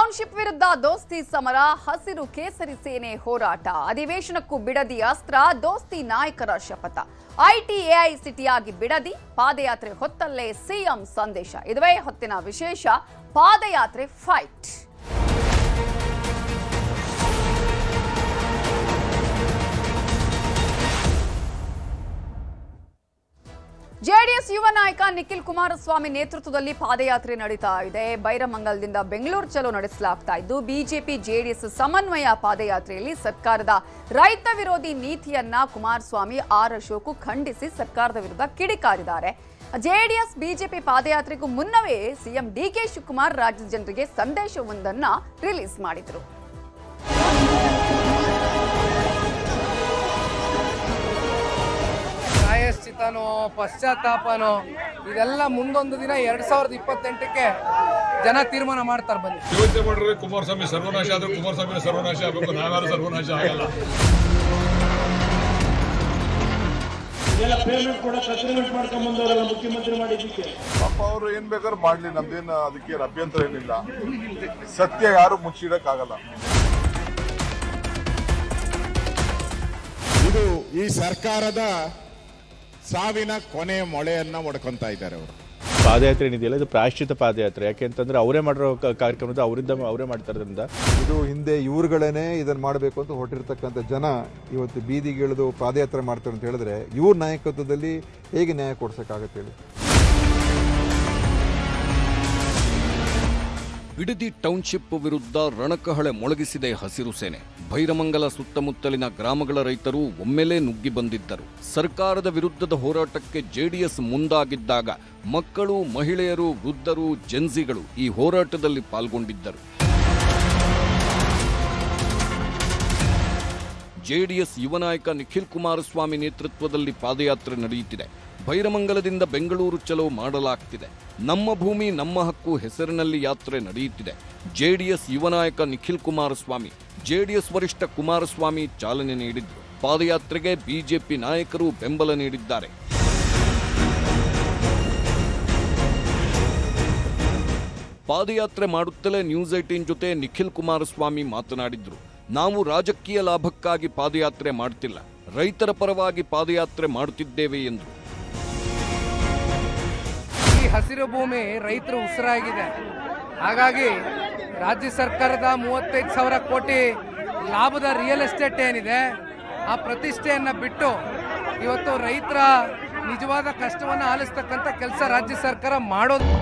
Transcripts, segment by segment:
Township ವಿರುದ್ಧ ದೋಸ್ತಿ ಸಮರ, ಹಸಿರು ಕೇಸರಿ ಸೇನೆ ಹೋರಾಟ, ಅಧಿವೇಶನಕ್ಕೂ ಬಿಡದಿ ಅಸ್ತ್ರ, ದೋಸ್ತಿ ನಾಯಕರ ಶಪಥ. ಐಟಿ ಎಐಸಿಟಿಯಾಗಿ ಬಿಡದಿ, ಪಾದಯಾತ್ರೆ ಹೊತ್ತಲ್ಲೇ ಸಿಎಂ ಸಂದೇಶ. ಇದುವೇ ಹೊತ್ತಿನ ವಿಶೇಷ ಪಾದಯಾತ್ರೆ ಫೈಟ್. ಜೆಡಿಎಸ್ ಯುವ ನಾಯಕ ನಿಖಿಲ್ ಕುಮಾರಸ್ವಾಮಿ ನೇತೃತ್ವದಲ್ಲಿ ಪಾದಯಾತ್ರೆ ನಡೀತಾ ಇದೆ. ಬೈರಮಂಗಲದಿಂದ ಬೆಂಗಳೂರು ಚಲೋ ನಡೆಸಲಾಗ್ತಾ ಇದ್ದು, ಬಿಜೆಪಿ ಜೆಡಿಎಸ್ ಸಮನ್ವಯ ಪಾದಯಾತ್ರೆಯಲ್ಲಿ ಸರ್ಕಾರದ ರೈತ ವಿರೋಧಿ ನೀತಿಯನ್ನ ಕುಮಾರಸ್ವಾಮಿ ಆರ್ ಅಶೋಕ್ ಖಂಡಿಸಿ ಸರ್ಕಾರದ ವಿರುದ್ಧ ಕಿಡಿಕಾರಿದ್ದಾರೆ. ಜೆಡಿಎಸ್ ಬಿಜೆಪಿ ಪಾದಯಾತ್ರೆಗೂ ಮುನ್ನವೇ ಸಿಎಂ ಡಿಕೆ ಶಿವಕುಮಾರ್ ರಾಜ್ಯದ ಜನರಿಗೆ ಸಂದೇಶವೊಂದನ್ನ ರಿಲೀಸ್ ಮಾಡಿದರು. ಪ್ರಾಯಶ್ಚಿತನೋ ಪಶ್ಚಾತ್ತಾಪನೋ ಇದೆಲ್ಲ ಮುಂದೊಂದು ದಿನ 2028ಕ್ಕೆ ಜನ ತೀರ್ಮಾನ ಮಾಡ್ತಾರೆ. ಬನ್ನಿ, ಯೋಚನೆ ಮಾಡಿದ್ರೆ ಕುಮಾರಸ್ವಾಮಿ ಸರ್ವನಾಶ ಆದ್ರೆ ಕುಮಾರಸ್ವಾಮಿ ಸರ್ವನಾಶ ಆಗಬೇಕು, ನಾವ್ಯಾರು ಸರ್ವನಾಶ ಆಗಲ್ಲ. ಪೇಮೆಂಟ್ ಕೂಡ ಅಗ್ರಿಮೆಂಟ್ ಮಾಡ್ಕೊಂಡ್ ಬಂದವರಲ್ಲ ಮುಖ್ಯಮಂತ್ರಿ ಮಾಡಿದ್ದಕ್ಕೆ. ಪಾಪ ಅವರು ಏನ್ ಬೇಕಾದ್ರೂ ಮಾಡ್ಲಿ, ನಮ್ದೇನು ಅದಕ್ಕೆ ಅಭ್ಯಂತರ ಏನಿಲ್ಲ. ಸತ್ಯ ಯಾರು ಮುಚ್ಚಿಡಕ್ಕಾಗಲ್ಲ. ಇದು ಈ ಸರ್ಕಾರದ ಸಾವಿನ ಕೊನೆ ಮೊಳೆಯನ್ನ ಒಡ್ಕೊಂತ ಇದ್ದಾರೆ ಅವರು. ಪಾದಯಾತ್ರೆ ಏನಿದೆಯಲ್ಲ, ಇದು ಪ್ರಾಯಶ್ಚಿತ ಪಾದಯಾತ್ರೆ. ಯಾಕೆಂತಂದ್ರೆ ಅವರೇ ಮಾಡಿರೋ ಕಾರ್ಯಕ್ರಮದ ಅವರೇ ಮಾಡ್ತಾ ಇರೋದ್ರಿಂದ, ಇದು ಹಿಂದೆ ಇವ್ರುಗಳೇನೆ ಇದನ್ನ ಮಾಡಬೇಕು ಅಂತ ಹೊರಟಿರ್ತಕ್ಕಂಥ ಜನ ಇವತ್ತು ಬೀದಿಗಿಳಿದು ಪಾದಯಾತ್ರೆ ಮಾಡ್ತಾರೆ ಅಂತ ಹೇಳಿದ್ರೆ ಇವ್ರ ನಾಯಕತ್ವದಲ್ಲಿ ಹೇಗೆ ನ್ಯಾಯ ಕೊಡ್ಸಕ್ಕಾಗತ್ತೆ ಹೇಳಿ. ಬಿಡದಿ ಟೌನ್ಶಿಪ್ ವಿರುದ್ಧ ರಣಕಹಳೆ ಮೊಳಗಿಸಿದೆ ಹಸಿರು ಸೇನೆ. ಬೈರಮಂಗಲ ಸುತ್ತಮುತ್ತಲಿನ ಗ್ರಾಮಗಳ ರೈತರು ಒಮ್ಮೆಲೇ ನುಗ್ಗಿ ಬಂದಿದ್ದರು. ಸರ್ಕಾರದ ವಿರುದ್ಧದ ಹೋರಾಟಕ್ಕೆ ಜೆಡಿಎಸ್ ಮುಂದಾಗಿದ್ದಾಗ ಮಕ್ಕಳು, ಮಹಿಳೆಯರು, ವೃದ್ಧರು, ಜೆನ್ಸಿಗಳು ಈ ಹೋರಾಟದಲ್ಲಿ ಪಾಲ್ಗೊಂಡಿದ್ದರು. ಜೆಡಿಎಸ್ ಯುವ ನಾಯಕ ನಿಖಿಲ್ ಕುಮಾರಸ್ವಾಮಿ ನೇತೃತ್ವದಲ್ಲಿ ಪಾದಯಾತ್ರೆ ನಡೆಯುತ್ತಿದೆ. ಬೈರಮಂಗಲದಿಂದ ಬೆಂಗಳೂರು ಚಲೋ ಮಾಡಲಾಗ್ತಿದೆ. ನಮ್ಮ ಭೂಮಿ ನಮ್ಮ ಹಕ್ಕು ಹೆಸರಿನಲ್ಲಿ ಯಾತ್ರೆ ನಡೆಯುತ್ತಿದೆ. ಜೆಡಿಎಸ್ ಯುವ ನಾಯಕ ನಿಖಿಲ್ ಕುಮಾರಸ್ವಾಮಿ, ಜೆಡಿಎಸ್ ವರಿಷ್ಠ ಕುಮಾರಸ್ವಾಮಿ ಚಾಲನೆ ನೀಡಿದ್ರು. ಪಾದಯಾತ್ರೆಗೆ ಬಿಜೆಪಿ ನಾಯಕರು ಬೆಂಬಲ ನೀಡಿದ್ದಾರೆ. ಪಾದಯಾತ್ರೆ ಮಾಡುತ್ತಲೇ ನ್ಯೂಸ್ 18 ಜೊತೆ ನಿಖಿಲ್ ಕುಮಾರಸ್ವಾಮಿ ಮಾತನಾಡಿದ್ರು. ನಾವು ರಾಜಕೀಯ ಲಾಭಕ್ಕಾಗಿ ಪಾದಯಾತ್ರೆ ಮಾಡ್ತಿಲ್ಲ, ರೈತರ ಪರವಾಗಿ ಪಾದಯಾತ್ರೆ ಮಾಡುತ್ತಿದ್ದೇವೆ ಎಂದರು. ಈ ಹಸಿರು ಭೂಮಿ ರೈತರ ಉಸಿರಾಗಿದೆ. ಹಾಗಾಗಿ ರಾಜ್ಯ ಸರ್ಕಾರದ 35,000 ಕೋಟಿ ಲಾಭದ ರಿಯಲ್ ಎಸ್ಟೇಟ್ ಏನಿದೆ, ಆ ಪ್ರತಿಷ್ಠೆಯನ್ನು ಬಿಟ್ಟು ಇವತ್ತು ರೈತರ ನಿಜವಾದ ಕಷ್ಟವನ್ನು ಆಲಿಸ್ತಕ್ಕಂಥ ಕೆಲಸ ರಾಜ್ಯ ಸರ್ಕಾರ ಮಾಡೋದು.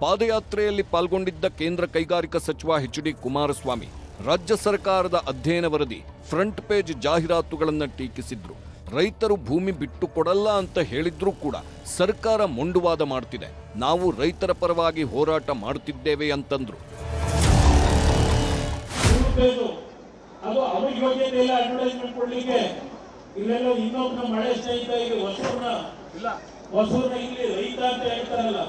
ಪಾದಯಾತ್ರೆಯಲ್ಲಿ ಪಾಲ್ಗೊಂಡಿದ್ದ ಕೇಂದ್ರ ಕೈಗಾರಿಕಾ ಸಚಿವ ಎಚ್.ಡಿ. ಕುಮಾರಸ್ವಾಮಿ ರಾಜ್ಯ ಸರ್ಕಾರದ ಅಧ್ಯಯನ ವರದಿ, ಫ್ರಂಟ್ ಪೇಜ್ ಜಾಹೀರಾತುಗಳನ್ನು ಟೀಕಿಸಿದ್ರು. ರೈತರು ಭೂಮಿ ಬಿಟ್ಟು ಕೊಡಲ್ಲ ಅಂತ ಹೇಳಿದ್ರೂ ಕೂಡ ಸರ್ಕಾರ ಮೊಂಡುವಾದ ಮಾಡ್ತಿದೆ. ನಾವು ರೈತರ ಪರವಾಗಿ ಹೋರಾಟ ಮಾಡುತ್ತಿದ್ದೇವೆ ಅಂತಂದ್ರು. ಅದು ಅವ್ರಿಗೆ ಯೋಗ್ಯತೆ ಇಲ್ಲ ಅಡ್ವರ್ಟೈಸ್ಮೆಂಟ್ ಕೊಡ್ಲಿಕ್ಕೆ. ಇಲ್ಲೆಲ್ಲ ಇನ್ನೊಬ್ಬನ ಮಳೆ ಸ್ನೇಹಿತ ಇಲ್ಲಿ ಹೊಸೂರ್ನ ಇಲ್ಲಿ ರೈತ ಅಂತ ಹೇಳ್ತಾರಲ್ಲ,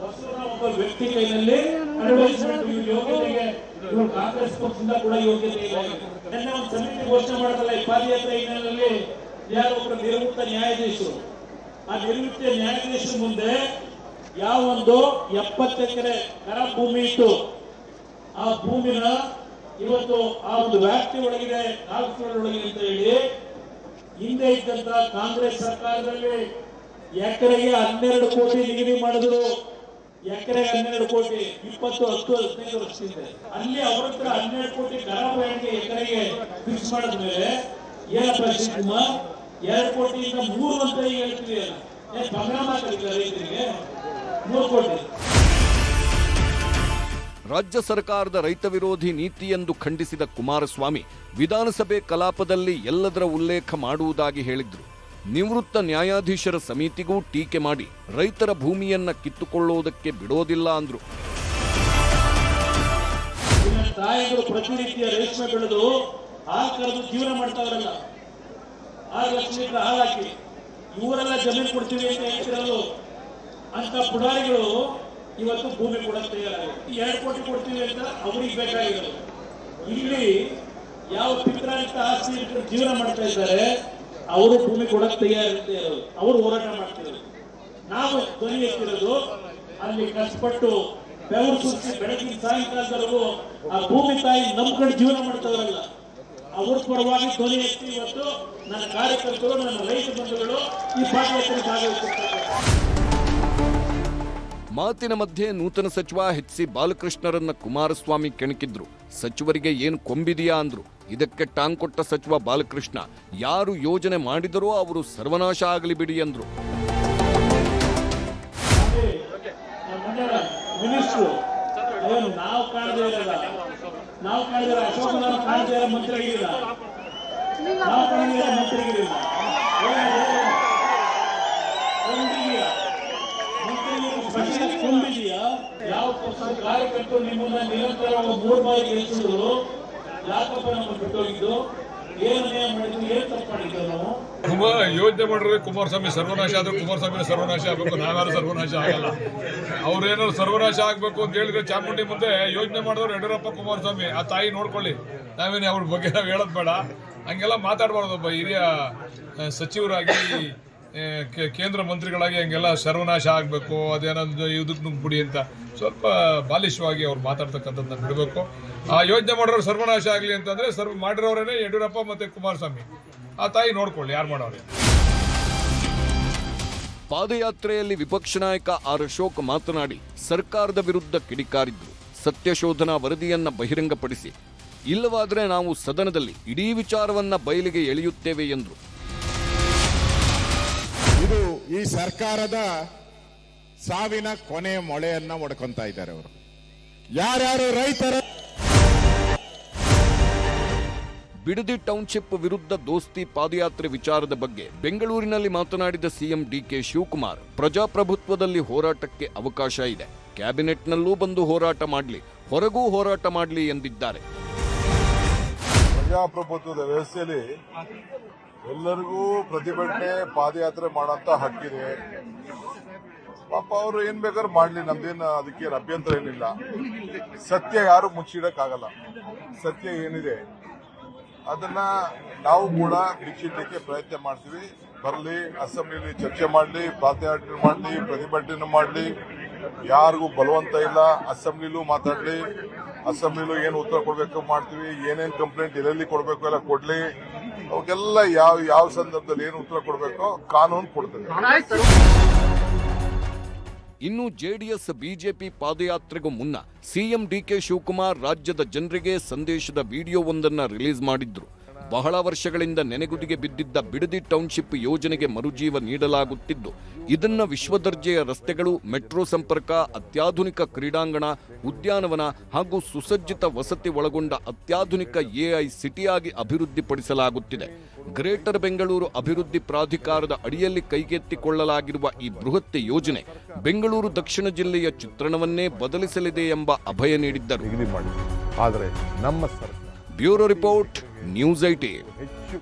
ಹೊಸೂರ್ನ ಒಬ್ಬ ವ್ಯಕ್ತಿ ಕೈಯಲ್ಲಿ ಅಡ್ವರ್ಟೈಸ್ಮೆಂಟ್ ಯೋಗ್ಯತೆಗೆ ಇವರು ಕಾಂಗ್ರೆಸ್ ಪಕ್ಷದಿಂದ ಕೂಡ ಯೋಗ್ಯತೆ ಇಲ್ಲ. ನಿನ್ನೆ ಒಂದು ಸಮಿತಿ ಘೋಷಣೆ ಮಾಡಲ್ಲ ಈ ಪಾದಯಾತ್ರೆ ಹಿನ್ನೆಲೆಯಲ್ಲಿ. ಯಾರೊಬ್ಬರು ನಿವೃತ್ತ ನ್ಯಾಯಾಧೀಶರು, ಆ ನಿವೃತ್ತ ನ್ಯಾಯಾಧೀಶರ ಮುಂದೆ ಯಾವೊಂದು 70 ಎಕರೆ ಕರ ಭೂಮಿ ಇತ್ತು, ಆ ಭೂಮಿನ ಇವತ್ತು ಆ ಒಂದು ವ್ಯಾಪ್ತಿ ಒಳಗಿದೆ, ಕಾಲ್ಫ್ಲೋರ್ ಅಂತ ಹೇಳಿ ಹಿಂದೆ ಇದ್ದಂತ ಕಾಂಗ್ರೆಸ್ ಸರ್ಕಾರದಲ್ಲಿ ಎಕರೆಗೆ 12 ಕೋಟಿ ನಿಗದಿ ಮಾಡಿದ್ರು. ಎಕರೆಗೆ 12 ಕೋಟಿ, 20, 10, 15 ವರ್ಷದಿಂದ ಅಲ್ಲಿ ಅವ್ರ ಹತ್ರ 12 ಕೋಟಿ ಕರ ಬ್ಯಾಂಕ್ಗೆ ಎಕರೆಗೆ ಫಿಕ್ಸ್ ಮಾಡಿದ್ಮೇಲೆ ಏನಪ್ಪ ಶಿವಕುಮಾರ್ 2 ಕೋಟಿಯಿಂದ 3 ಅಂತ ಹೇಳ್ತೀವಿ ಅಲ್ಲ, ಏನ್ ಪಂಗಡ ಮಾತಾಡಿಲ್ಲ ರೈತರಿಗೆ 3 ಕೋಟಿ. ರಾಜ್ಯ ಸರ್ಕಾರದ ರೈತ ವಿರೋಧಿ ನೀತಿ ಎಂದು ಖಂಡಿಸಿದ ಕುಮಾರಸ್ವಾಮಿ ವಿಧಾನಸಭೆ ಕಲಾಪದಲ್ಲಿ ಎಲ್ಲದರ ಉಲ್ಲೇಖ ಮಾಡುವುದಾಗಿ ಹೇಳಿದ್ರು. ನಿವೃತ್ತ ನ್ಯಾಯಾಧೀಶರ ಸಮಿತಿಗೂ ಟೀಕೆ ಮಾಡಿ ರೈತರ ಭೂಮಿಯನ್ನ ಕಿತ್ತುಕೊಳ್ಳುವುದಕ್ಕೆ ಬಿಡೋದಿಲ್ಲ ಅಂದ್ರು. ತಾಯಿಗಳು ಪ್ರತಿನಿತ್ಯ ರೇಷ್ಮೆ ಬೆಳೆದು ಹಾಲು ಕರೆದು ಜೀವನ ಮಾಡ್ತಾವ್ರಲ್ಲ, 6 ಲಕ್ಷ ಲೀಟರ್ ಹಾಲು ಹಾಕಿ ಇವರೆಲ್ಲ ಜಮೀನು ಕೊಡ್ತೀವಿ ಅಂತ ಹೇಳ್ತಿರೋದು ಅಂತ ಪುಡಾರಿಗಳು ಇವತ್ತು ಭೂಮಿ ಕೊಡಕ್ಕೆ ತಯಾರಾಗಿದೆ. 2 ಕೋಟಿ ಕೊಡ್ತೀವಿ ಅಂತ ಅವ್ರಿಗೆ ಬೇಕಾಗಿರೋದು. ಇಲ್ಲಿ ಯಾವ ಪಿತ್ರಾಂತ ಆಸ್ತಿ ಜೀವನ ಮಾಡ್ತಾ ಇದ್ದಾರೆ ಅವರು ಭೂಮಿ ಕೊಡಕ್ಕೆ ತಯಾರಿರುತ್ತೆ ಇರೋದು, ಅವರು ಹೋರಾಟ ಮಾಡ್ತಿರೋದು. ನಾವು ಧ್ವನಿ ಎತ್ತಿರೋದು ಅಲ್ಲಿ ಕಷ್ಟಪಟ್ಟು ಬೆವರು ಸುರಿಸಿ ಬೆಳಗಿನ ಸಾಯಂಕಾಲದವರೆಗೂ ಆ ಭೂಮಿ ತಾಯಿ ನಂಬ್ಕೊಂಡು ಜೀವನ ಮಾಡ್ತಾರಲ್ಲ, ಅವ್ರ ಪರವಾಗಿ ಧ್ವನಿ ಎತ್ತಿ ಇವತ್ತು ನನ್ನ ಕಾರ್ಯಕರ್ತರು, ನನ್ನ ರೈತ ಬಂಧುಗಳು ಈ ಪಾದಯಾತ್ರೆ ಭಾಗವಹಿಸುತ್ತಾರೆ. ಮಾತಿನ ಮಧ್ಯೆ ನೂತನ ಸಚಿವ ಎಚ್.ಸಿ. ಬಾಲಕೃಷ್ಣರನ್ನ ಕುಮಾರಸ್ವಾಮಿ ಕೆಣಕಿದ್ರು. ಸಚಿವರಿಗೆ ಏನು ಕೊಂಬಿದೆಯಾ ಅಂದ್ರು. ಇದಕ್ಕೆ ಟಾಂಗ್ ಕೊಟ್ಟ ಸಚಿವ ಬಾಲಕೃಷ್ಣ, ಯಾರು ಯೋಜನೆ ಮಾಡಿದರೋ ಅವರು ಸರ್ವನಾಶ ಆಗಲಿ ಬಿಡಿ ಅಂದ್ರು. ಮಿನಿಸ್ಟ್ರು ನಾವು ಕಾಣದೇ ಇರಲ್ಲ, ನಾವು ಕಾಣಿದಿರ ಅಶೋಕನ ಕಾಣದೇ ಇರೋ ಮಂತ್ರಿಗಳಿಲ್ಲ, ನಾವು ಕಾಣದೇ ಇರೋ ಮಂತ್ರಿಗಳಿಲ್ಲ, ಕೊಂಬಿದೆಯಾ? ಯಾವ ಪಕ್ಷದ ಕಾರ್ಯಕರ್ತರು ನಿಮ್ಮನ್ನ ನಿರಂತರ 3 ಬಾರಿ ಗೆಲ್ಲಿಸಿದ್ರು, ಯಾಕಪ್ಪ ನಮ್ಮನ್ನು ಬಿಟ್ಟೋಗಿದ್ದು? ಏನು ನ್ಯಾಯ ಮಾಡಿದ್ರು, ಏನು ತಪ್ಪು ಮಾಡಿದ್ರು? ನಾವು ಯೋಚನೆ ಮಾಡಿದ್ರೆ ಕುಮಾರಸ್ವಾಮಿ ಸರ್ವನಾಶ ಆದ್ರೆ ಕುಮಾರಸ್ವಾಮಿ ಸರ್ವನಾಶ ಆಗಬೇಕು, ನಾವ್ಯಾರು ಸರ್ವನಾಶ ಆಗಲ್ಲ. ಅವ್ರೇನಾದ್ರು ಸರ್ವನಾಶ ಆಗ್ಬೇಕು ಅಂತ ಹೇಳಿದ್ರೆ ಚಾಮುಂಡಿ ಮುಂದೆ ಯೋಚನೆ ಮಾಡಿದವ್ರು ಯಡಿಯೂರಪ್ಪ ಕುಮಾರಸ್ವಾಮಿ. ಆ ತಾಯಿ ನೋಡ್ಕೊಳ್ಳಿ, ನಾವೇನೇ ಅವ್ರ ಬಗ್ಗೆ ನಾವು ಹೇಳೋದು ಬೇಡ, ಹಂಗೆಲ್ಲ ಮಾತಾಡಬಾರ್ದು. ಒಬ್ಬ ಹಿರಿಯ ಸಚಿವರಾಗಿ ಕೇಂದ್ರ ಮಂತ್ರಿಗಳಾಗಿ ಹಂಗೆಲ್ಲ ಸರ್ವನಾಶ ಆಗಬೇಕು, ಅದೇನೋ ಇದಕ್ಕೆ ನುಗ್ಬಿಡಿ ಅಂತ ಸ್ವಲ್ಪ ಬಾಲಿಶವಾಗಿ ಅವ್ರು ಮಾತಾಡ್ತಕ್ಕಂಥದ್ದನ್ನ ಬಿಡಬೇಕು. ಆ ಯೋಚನೆ ಮಾಡೋರು ಸರ್ವನಾಶ ಆಗಲಿ ಅಂತಂದ್ರೆ ಮಾಡಿರೋರೇನೆ ಯಡಿಯೂರಪ್ಪ ಮತ್ತೆ ಕುಮಾರಸ್ವಾಮಿ. ಆ ತಾಯಿ ನೋಡ್ಕೊಳ್ಳಿ, ಯಾರು ಮಾಡೋರು. ಪಾದಯಾತ್ರೆಯಲ್ಲಿ ವಿಪಕ್ಷ ನಾಯಕ ಆರ್ ಅಶೋಕ್ ಮಾತನಾಡಿ ಸರ್ಕಾರದ ವಿರುದ್ಧ ಕಿಡಿಕಾರಿದ್ರು. ಸತ್ಯಶೋಧನಾ ವರದಿಯನ್ನ ಬಹಿರಂಗಪಡಿಸಿ, ಇಲ್ಲವಾದರೆ ನಾವು ಸದನದಲ್ಲಿ ಇಡೀ ವಿಚಾರವನ್ನ ಬಯಲಿಗೆ ಎಳೆಯುತ್ತೇವೆ ಎಂದರು. ಇದು ಈ ಸರ್ಕಾರದ ಸಾವಿನ ಕೊನೆ ಮೊಳೆಯನ್ನ ಒಡ್ಕೊಂತಾ ಇದ್ದಾರೆ ಅವರು. ಯಾರ್ಯಾರು ರೈತರ ಬಿಡದಿ ಟೌನ್ಶಿಪ್ ವಿರುದ್ಧ ದೋಸ್ತಿ ಪಾದಯಾತ್ರೆ ವಿಚಾರದ ಬಗ್ಗೆ ಬೆಂಗಳೂರಿನಲ್ಲಿ ಮಾತನಾಡಿದ ಸಿಎಂ ಡಿಕೆ ಶಿವಕುಮಾರ್, ಪ್ರಜಾಪ್ರಭುತ್ವದಲ್ಲಿ ಹೋರಾಟಕ್ಕೆ ಅವಕಾಶ ಇದೆ, ಕ್ಯಾಬಿನೆಟ್ನಲ್ಲೂ ಬಂದು ಹೋರಾಟ ಮಾಡಲಿ, ಹೊರಗೂ ಹೋರಾಟ ಮಾಡಲಿ ಎಂದಿದ್ದಾರೆ. ಪ್ರಜಾಪ್ರಭುತ್ವದ ವ್ಯವಸ್ಥೆಯಲ್ಲಿ ಎಲ್ಲರಿಗೂ ಪ್ರತಿಭಟನೆ ಪಾದಯಾತ್ರೆ ಮಾಡೋಂಥ ಹಕ್ಕಿದೆ. ಪಾಪ ಅವರು ಏನ್ ಬೇಕಾದ್ರೂ ಮಾಡ್ಲಿ, ನಮ್ದೇನು ಅದಕ್ಕೆ ಅಭ್ಯಂತರ ಏನಿಲ್ಲ. ಸತ್ಯ ಯಾರು ಮುಚ್ಚಿಡಕ್ಕಾಗಲ್ಲ. ಸತ್ಯ ಏನಿದೆ ಅದನ್ನ ನಾವು ಕೂಡ ಬಿಚ್ಚಿಡ್ಲಿಕ್ಕೆ ಪ್ರಯತ್ನ ಮಾಡ್ತೀವಿ. ಬರಲಿ, ಅಸೆಂಬ್ಲಿಲಿ ಚರ್ಚೆ ಮಾಡಲಿ, ಪಾದಯಾತ್ರೆ ಮಾಡಲಿ, ಪ್ರತಿಭಟನೆ ಮಾಡಲಿ, ಯಾರಿಗೂ ಬಲವಂತ ಇಲ್ಲ. ಅಸೆಂಬ್ಲಿಲೂ ಮಾತಾಡಲಿ, ಅಸೆಂಬ್ಲಿಲೂ ಏನು ಉತ್ತರ ಕೊಡಬೇಕು ಮಾಡ್ತೀವಿ. ಏನೇನು ಕಂಪ್ಲೇಂಟ್ ಎಲ್ಲೆಲ್ಲಿ ಕೊಡಬೇಕು ಎಲ್ಲ ಕೊಡ್ಲಿ. ಅವಕ್ಕೆಲ್ಲ ಯಾವ ಸಂದರ್ಭದಲ್ಲಿ ಏನು ಉತ್ತರ ಕೊಡಬೇಕೋ ಕಾನೂನು ಕೊಡ್ತದೆ. ಇನ್ನು ಜೆಡಿಎಸ್ ಬಿಜೆಪಿ ಪಾದಯಾತ್ರೆಗೂ ಮುನ್ನ ಸಿಎಂ ಡಿಕೆ ಶಿವಕುಮಾರ್ ರಾಜ್ಯದ ಜನರಿಗೆ ಸಂದೇಶದ ವಿಡಿಯೋವೊಂದನ್ನು ರಿಲೀಸ್ ಮಾಡಿದ್ರು. ಬಹಳ ವರ್ಷಗಳಿಂದ ನೆನೆಗುದಿಗೆ ಬಿದ್ದಿದ್ದ ಬಿಡದಿ ಟೌನ್ಶಿಪ್ ಯೋಜನೆಗೆ ಮರುಜೀವ ನೀಡಲಾಗುತ್ತಿದ್ದು, ಇದನ್ನ ವಿಶ್ವದರ್ಜೆಯ ರಸ್ತೆಗಳು, ಮೆಟ್ರೋ ಸಂಪರ್ಕ, ಅತ್ಯಾಧುನಿಕ ಕ್ರೀಡಾಂಗಣ, ಉದ್ಯಾನವನ ಹಾಗೂ ಸುಸಜ್ಜಿತ ವಸತಿ ಒಳಗೊಂಡ ಅತ್ಯಾಧುನಿಕ ಎಐ ಸಿಟಿಯಾಗಿ ಅಭಿವೃದ್ಧಿಪಡಿಸಲಾಗುತ್ತಿದೆ. ಗ್ರೇಟರ್ ಬೆಂಗಳೂರು ಅಭಿವೃದ್ಧಿ ಪ್ರಾಧಿಕಾರದ ಅಡಿಯಲ್ಲಿ ಕೈಗೆತ್ತಿಕೊಳ್ಳಲಾಗಿರುವ ಈ ಬೃಹತ್ ಯೋಜನೆ ಬೆಂಗಳೂರು ದಕ್ಷಿಣ ಜಿಲ್ಲೆಯ ಚಿತ್ರಣವನ್ನೇ ಬದಲಿಸಲಿದೆ ಎಂಬ ಅಭಯ ನೀಡಿದ್ದರು. ಆದರೆ ನಮ್ಮ ಸರ್ಕಾರ ಬ್ಯೂರೋ ರಿಪೋರ್ಟ್, ನ್ಯೂಸ್ 18.